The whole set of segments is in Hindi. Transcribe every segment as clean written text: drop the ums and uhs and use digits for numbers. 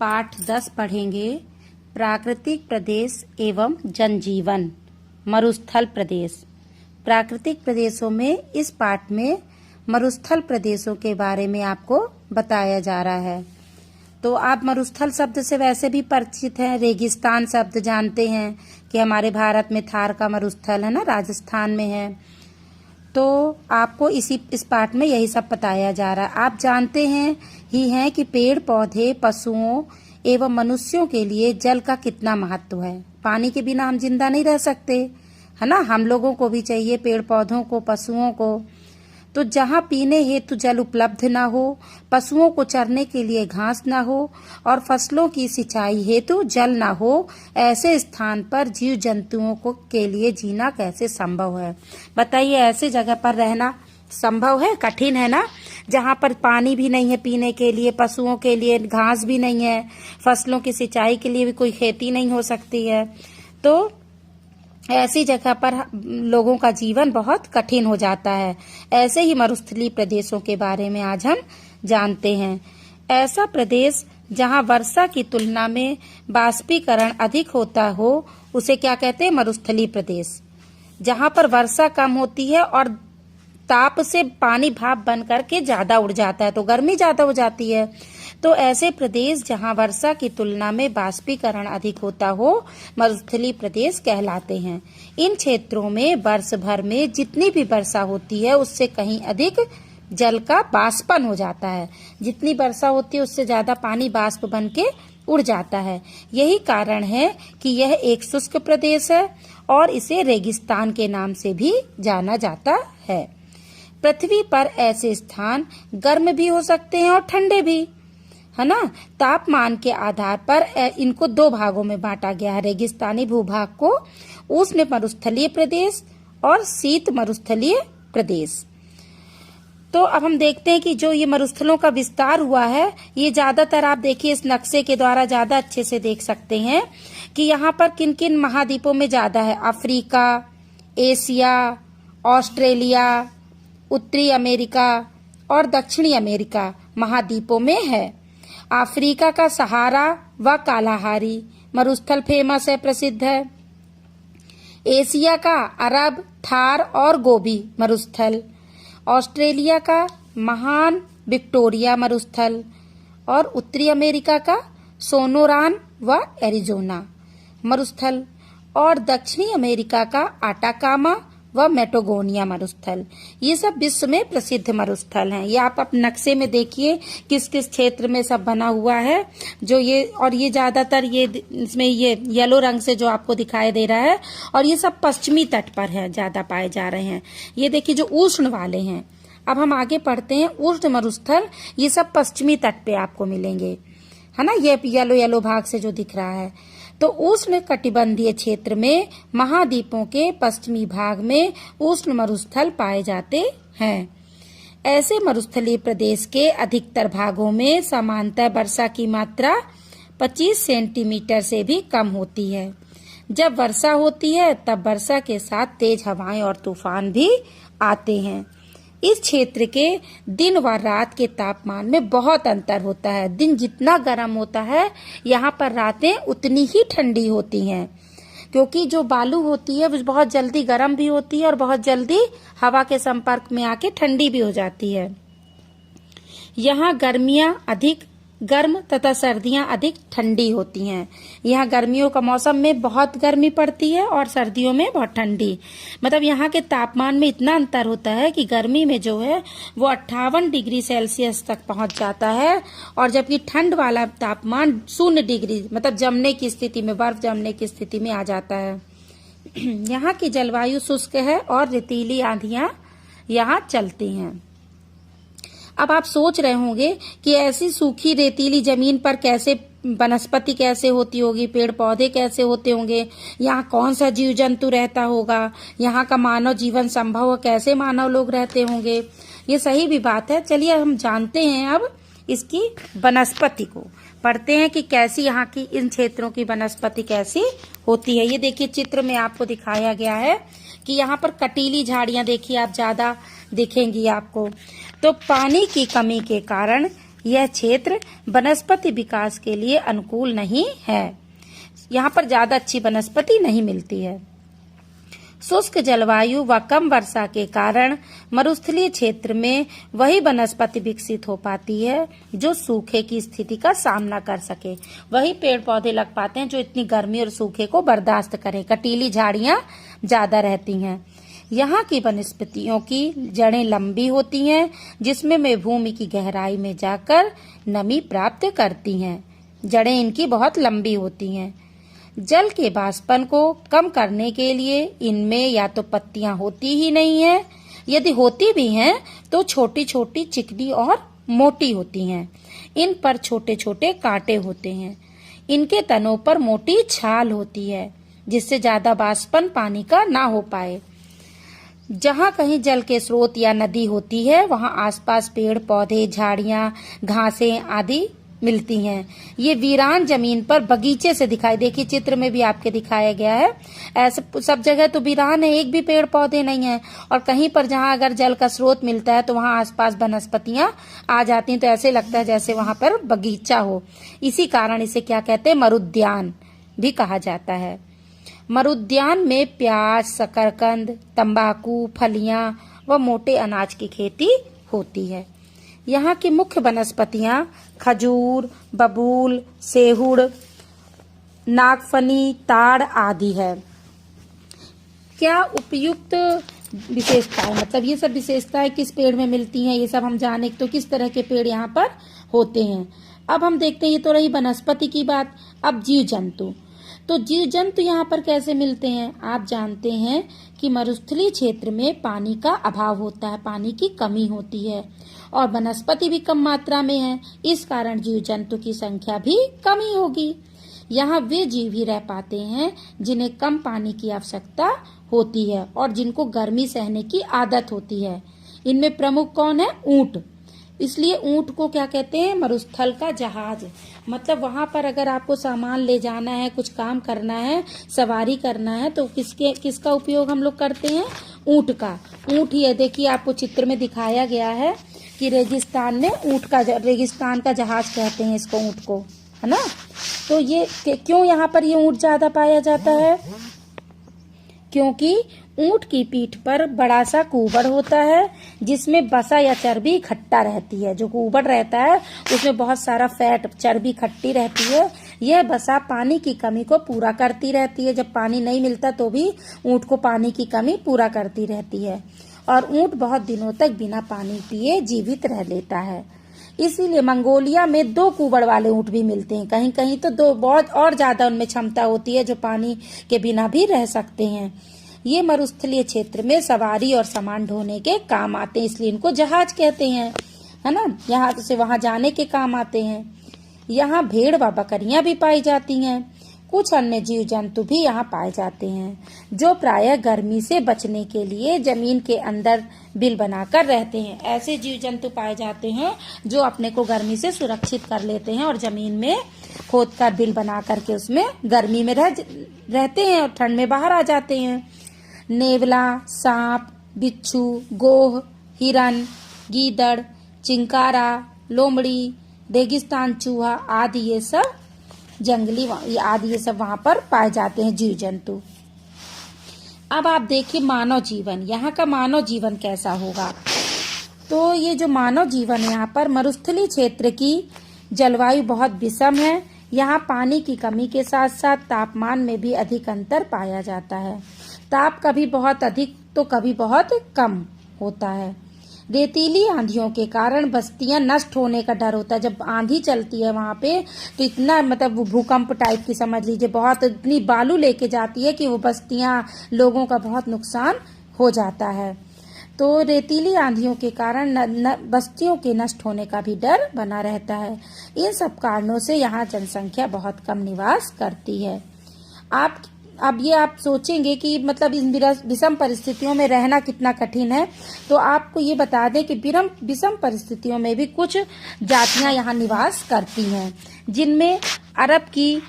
पाठ 10 पढ़ेंगे। प्राकृतिक प्रदेश एवं जनजीवन। मरुस्थल प्रदेश। प्राकृतिक प्रदेशों में इस पाठ में मरुस्थल प्रदेशों के बारे में आपको बताया जा रहा है। तो आप मरुस्थल शब्द से वैसे भी परिचित हैं। रेगिस्तान शब्द जानते हैं कि हमारे भारत में थार का मरुस्थल है ना, राजस्थान में है। तो आपको इस पाठ में यही सब बताया जा रहा है। आप जानते हैं कि पेड़ पौधे, पशुओं एवं मनुष्यों के लिए जल का कितना महत्व है। पानी के बिना हम जिंदा नहीं रह सकते, है ना। हम लोगों को भी चाहिए, पेड़ पौधों को, पशुओं को। तो जहाँ पीने हेतु जल उपलब्ध ना हो, पशुओं को चरने के लिए घास ना हो और फसलों की सिंचाई हेतु जल ना हो, ऐसे स्थान पर जीव जंतुओं को के लिए जीना कैसे संभव है। बताइए, ऐसे जगह पर रहना संभव है? कठिन है ना। जहाँ पर पानी भी नहीं है पीने के लिए, पशुओं के लिए घास भी नहीं है, फसलों की सिंचाई के लिए भी कोई खेती नहीं हो सकती है। तो ऐसी जगह पर लोगों का जीवन बहुत कठिन हो जाता है। ऐसे ही मरुस्थलीय प्रदेशों के बारे में आज हम जानते हैं। ऐसा प्रदेश जहां वर्षा की तुलना में बाष्पीकरण अधिक होता हो, उसे क्या कहते हैं? मरुस्थलीय प्रदेश। जहां पर वर्षा कम होती है और ताप से पानी भाप बन करके ज्यादा उड़ जाता है, तो गर्मी ज्यादा हो जाती है। तो ऐसे प्रदेश जहां वर्षा की तुलना में बाष्पीकरण अधिक होता हो, मरुस्थलीय प्रदेश कहलाते हैं। इन क्षेत्रों में वर्ष भर में जितनी भी वर्षा होती है उससे कहीं अधिक जल का बाष्पन हो जाता है। जितनी वर्षा होती है उससे ज्यादा पानी बाष्प बन के उड़ जाता है। यही कारण है कि यह एक शुष्क प्रदेश है और इसे रेगिस्तान के नाम से भी जाना जाता है। पृथ्वी पर ऐसे स्थान गर्म भी हो सकते हैं और ठंडे भी, है ना। तापमान के आधार पर इनको दो भागों में बांटा गया है। रेगिस्तानी भूभाग को उष्ण मरुस्थलीय प्रदेश और शीत मरुस्थलीय प्रदेश। तो अब हम देखते हैं कि जो ये मरुस्थलों का विस्तार हुआ है, ये ज्यादातर आप देखिए इस नक्शे के द्वारा ज्यादा अच्छे से देख सकते हैं कि यहाँ पर किन किन महाद्वीपों में ज्यादा है। अफ्रीका, एशिया, ऑस्ट्रेलिया, उत्तरी अमेरिका और दक्षिणी अमेरिका महाद्वीपों में है। अफ्रीका का सहारा व कालाहारी मरुस्थल फेमस है, प्रसिद्ध है। एशिया का अरब, थार और गोबी मरुस्थल। ऑस्ट्रेलिया का महान विक्टोरिया मरुस्थल और उत्तरी अमेरिका का सोनोरान व एरिजोना मरुस्थल और दक्षिणी अमेरिका का आटाकामा व मेटोगोनिया मरुस्थल। ये सब विश्व में प्रसिद्ध मरुस्थल हैं। ये आप नक्शे में देखिए किस किस क्षेत्र में सब बना हुआ है। जो ये और ये ज्यादातर ये इसमें ये येलो रंग से जो आपको दिखाई दे रहा है, और ये सब पश्चिमी तट पर है, ज्यादा पाए जा रहे हैं। ये देखिए जो उष्ण वाले हैं। अब हम आगे पढ़ते हैं। उष्ण मरुस्थल ये सब पश्चिमी तट पे आपको मिलेंगे, है ना। ये येलो येलो भाग से जो दिख रहा है। तो उष्ण कटिबंधीय क्षेत्र में महाद्वीपों के पश्चिमी भाग में उष्ण मरुस्थल पाए जाते हैं। ऐसे मरुस्थलीय प्रदेश के अधिकतर भागों में सामान्यतः वर्षा की मात्रा 25 सेंटीमीटर से भी कम होती है। जब वर्षा होती है तब वर्षा के साथ तेज हवाएं और तूफान भी आते हैं। इस क्षेत्र के दिन व रात के तापमान में बहुत अंतर होता है। दिन जितना गर्म होता है, यहाँ पर रातें उतनी ही ठंडी होती हैं, क्योंकि जो बालू होती है वो बहुत जल्दी गर्म भी होती है और बहुत जल्दी हवा के संपर्क में आके ठंडी भी हो जाती है। यहाँ गर्मियाँ अधिक गर्म तथा सर्दियां अधिक ठंडी होती हैं। यहाँ गर्मियों का मौसम में बहुत गर्मी पड़ती है और सर्दियों में बहुत ठंडी। मतलब यहाँ के तापमान में इतना अंतर होता है कि गर्मी में जो है वो 58 डिग्री सेल्सियस तक पहुंच जाता है, और जबकि ठंड वाला तापमान 0 डिग्री मतलब जमने की स्थिति में, बर्फ जमने की स्थिति में आ जाता है। यहाँ की जलवायु शुष्क है और रेतीली आंधियां यहाँ चलती हैं। अब आप सोच रहे होंगे कि ऐसी सूखी रेतीली जमीन पर कैसे वनस्पति कैसे होती होगी, पेड़ पौधे कैसे होते होंगे, यहाँ कौन सा जीव जंतु रहता होगा, यहाँ का मानव जीवन संभव हो, कैसे मानव लोग रहते होंगे। ये सही भी बात है। चलिए हम जानते हैं अब इसकी वनस्पति को, पढ़ते हैं कि कैसी यहाँ की इन क्षेत्रों की वनस्पति कैसी होती है। ये देखिए चित्र में आपको दिखाया गया है कि यहाँ पर कटीली झाड़ियां देखिए आप ज्यादा दिखेंगी आपको। तो पानी की कमी के कारण यह क्षेत्र वनस्पति विकास के लिए अनुकूल नहीं है। यहाँ पर ज्यादा अच्छी वनस्पति नहीं मिलती है। शुष्क जलवायु व कम वर्षा के कारण मरुस्थलीय क्षेत्र में वही वनस्पति विकसित हो पाती है जो सूखे की स्थिति का सामना कर सके। वही पेड़ पौधे लग पाते हैं जो इतनी गर्मी और सूखे को बर्दाश्त करें। कटीली झाड़ियां ज्यादा रहती हैं। यहाँ की वनस्पतियों की जड़ें लंबी होती हैं, जिसमें वे भूमि की गहराई में जाकर नमी प्राप्त करती हैं। जड़ें इनकी बहुत लंबी होती हैं। जल के वाष्पन को कम करने के लिए इनमें या तो पत्तियां होती ही नहीं है, यदि होती भी हैं तो छोटी छोटी चिकनी और मोटी होती हैं। इन पर छोटे छोटे कांटे होते हैं। इनके तनों पर मोटी छाल होती है, जिससे ज्यादा वाष्पन पानी का ना हो पाए। जहाँ कहीं जल के स्रोत या नदी होती है वहाँ आसपास पेड़ पौधे, झाड़ियां, घासें आदि मिलती हैं। ये वीरान जमीन पर बगीचे से दिखाई, देखिए चित्र में भी आपके दिखाया गया है। ऐसे सब जगह तो वीरान है, एक भी पेड़ पौधे नहीं है। और कहीं पर जहाँ अगर जल का स्रोत मिलता है तो वहाँ आसपास वनस्पतियां आ जाती हैं, तो ऐसे लगता है जैसे वहाँ पर बगीचा हो। इसी कारण इसे क्या कहते हैं, मरुद्यान भी कहा जाता है। मरुद्यान में प्याज, शकरकंद, तंबाकू, फलियां व मोटे अनाज की खेती होती है। यहाँ की मुख्य वनस्पतियां खजूर, बबूल, सेहुड़, नागफनी, ताड़ आदि है। क्या उपयुक्त विशेषताएं, मतलब ये सब विशेषताएं किस पेड़ में मिलती हैं, ये सब हम जाने तो किस तरह के पेड़ यहाँ पर होते हैं। अब हम देखते हैं, ये तो रही वनस्पति की बात। अब जीव जंतु, तो जीव जंतु यहाँ पर कैसे मिलते हैं। आप जानते हैं कि मरुस्थलीय क्षेत्र में पानी का अभाव होता है, पानी की कमी होती है और वनस्पति भी कम मात्रा में है। इस कारण जीव जंतु की संख्या भी कम ही होगी। यहाँ वे जीव ही रह पाते हैं जिन्हें कम पानी की आवश्यकता होती है और जिनको गर्मी सहने की आदत होती है। इनमें प्रमुख कौन है, ऊंट। इसलिए ऊंट को क्या कहते हैं, मरुस्थल का जहाज। मतलब वहां पर अगर आपको सामान ले जाना है, कुछ काम करना है, सवारी करना है, तो किसका उपयोग हम लोग करते हैं, ऊंट का। ऊंट ही है, देखिए आपको चित्र में दिखाया गया है कि रेगिस्तान में ऊंट का, रेगिस्तान का जहाज कहते हैं इसको, ऊंट को, है ना। तो ये क्यों यहाँ पर ये ऊंट ज्यादा पाया जाता है, क्योंकि ऊंट की पीठ पर बड़ा सा कुबड़ होता है जिसमें बसा या चर्बी इकट्ठा रहती है। जो कुबड़ रहता है उसमें बहुत सारा फैट, चर्बी इकट्ठी रहती है। यह बसा पानी की कमी को पूरा करती रहती है। जब पानी नहीं मिलता तो भी ऊंट को पानी की कमी पूरा करती रहती है और ऊंट बहुत दिनों तक बिना पानी पिए जीवित रह लेता है। इसीलिए मंगोलिया में 2 कुबड़ वाले ऊंट भी मिलते हैं। कहीं कहीं तो 2, बहुत और ज्यादा उनमें क्षमता होती है जो पानी के बिना भी रह सकते हैं। ये मरुस्थलीय क्षेत्र में सवारी और सामान ढोने के काम आते हैं, इसलिए इनको जहाज कहते हैं, है ना। यहाँ से वहां जाने के काम आते हैं। यहाँ भेड़ व बकरियां भी पाई जाती हैं। कुछ अन्य जीव जंतु भी यहाँ पाए जाते हैं जो प्रायः गर्मी से बचने के लिए जमीन के अंदर बिल बनाकर रहते हैं। ऐसे जीव जंतु पाए जाते हैं जो अपने को गर्मी से सुरक्षित कर लेते हैं और जमीन में खोदकर बिल बना करके उसमें गर्मी में रहते हैं और ठंड में बाहर आ जाते हैं। नेवला, सांप, बिच्छू, गोह, हिरन, गीदड़, चिंकारा, लोमड़ी, रेगिस्तान चूहा आदि ये सब जंगली आदि ये सब वहां पर पाए जाते हैं जीव जंतु। अब आप देखिए मानव जीवन, यहाँ का मानव जीवन कैसा होगा। तो ये जो मानव जीवन है यहाँ पर, मरुस्थलीय क्षेत्र की जलवायु बहुत विषम है। यहाँ पानी की कमी के साथ साथ तापमान में भी अधिक अंतर पाया जाता है। ताप कभी बहुत अधिक तो कभी बहुत कम होता है। रेतीली आंधियों के कारण बस्तियां नष्ट होने का डर होता है। जब आंधी चलती है वहां पे तो इतना, मतलब वो भूकंप टाइप की समझ लीजिए, बहुत इतनी बालू लेके जाती है कि वो बस्तियां, लोगों का बहुत नुकसान हो जाता है। तो रेतीली आंधियों के कारण बस्तियों के नष्ट होने का भी डर बना रहता है। इन सब कारणों से यहाँ जनसंख्या बहुत कम निवास करती है। अब ये आप सोचेंगे कि मतलब इन विषम परिस्थितियों में रहना कितना कठिन है, तो आपको ये बता दें कि विषम परिस्थितियों में भी कुछ जातियां यहाँ निवास करती हैं, जिनमें अरब की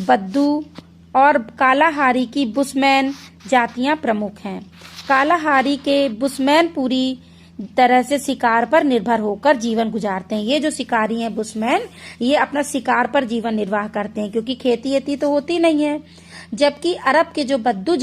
बद्दू और कालाहारी की बुशमैन जातियां प्रमुख हैं। कालाहारी के बुशमैनपुरी तरह से शिकार पर निर्भर होकर जीवन गुजारते हैं। ये जो शिकारी हैं बुशमैन, ये अपना शिकार पर जीवन निर्वाह करते हैं, क्योंकि खेती वेती तो होती नहीं है। जबकि अरब के जो बद्दू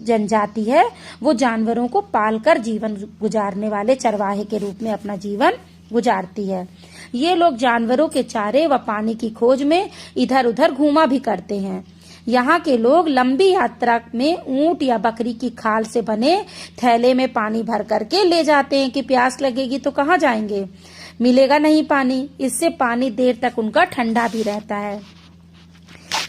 जनजाति है, वो जानवरों को पालकर जीवन गुजारने वाले चरवाहे के रूप में अपना जीवन गुजारती है। ये लोग जानवरों के चारे व पानी की खोज में इधर उधर घूमा भी करते हैं। यहाँ के लोग लंबी यात्रा में ऊंट या बकरी की खाल से बने थैले में पानी भर करके ले जाते हैं कि प्यास लगेगी तो कहाँ जाएंगे, मिलेगा नहीं पानी। इससे पानी देर तक उनका ठंडा भी रहता है।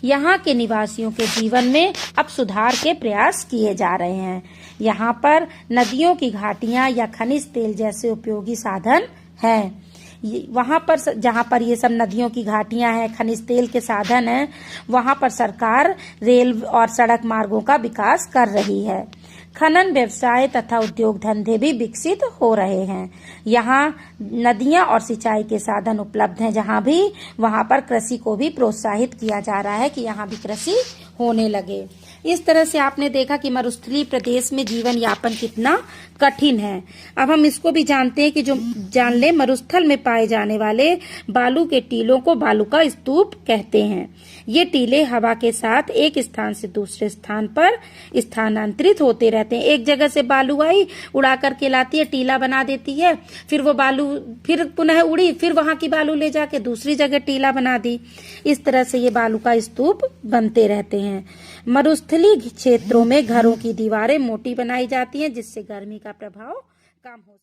यहाँ के निवासियों के जीवन में अब सुधार के प्रयास किए जा रहे हैं। यहाँ पर नदियों की घाटियां या खनिज तेल जैसे उपयोगी साधन हैं। वहाँ पर जहाँ पर ये सब नदियों की घाटियां हैं, खनिज तेल के साधन हैं, वहाँ पर सरकार रेल और सड़क मार्गों का विकास कर रही है। खनन व्यवसाय तथा उद्योग धंधे भी विकसित हो रहे हैं। यहाँ नदियां और सिंचाई के साधन उपलब्ध हैं। जहाँ भी वहाँ पर कृषि को भी प्रोत्साहित किया जा रहा है कि यहाँ भी कृषि होने लगे। इस तरह से आपने देखा कि मरुस्थलीय प्रदेश में जीवन यापन कितना कठिन है। अब हम इसको भी जानते हैं कि जान ले मरुस्थल में पाए जाने वाले बालू के टीलों को बालू का स्तूप कहते हैं। ये टीले हवा के साथ एक स्थान से दूसरे स्थान पर स्थानांतरित होते रहते हैं। एक जगह से बालू आई, उड़ा करके लाती है, टीला बना देती है, फिर वो बालू फिर पुनः उड़ी, फिर वहां की बालू ले जाके दूसरी जगह टीला बना दी। इस तरह से ये बालू का स्तूप बनते रहते हैं। मरुस्थलीय क्षेत्रों में घरों की दीवारें मोटी बनाई जाती हैं, जिससे गर्मी का प्रभाव कम हो।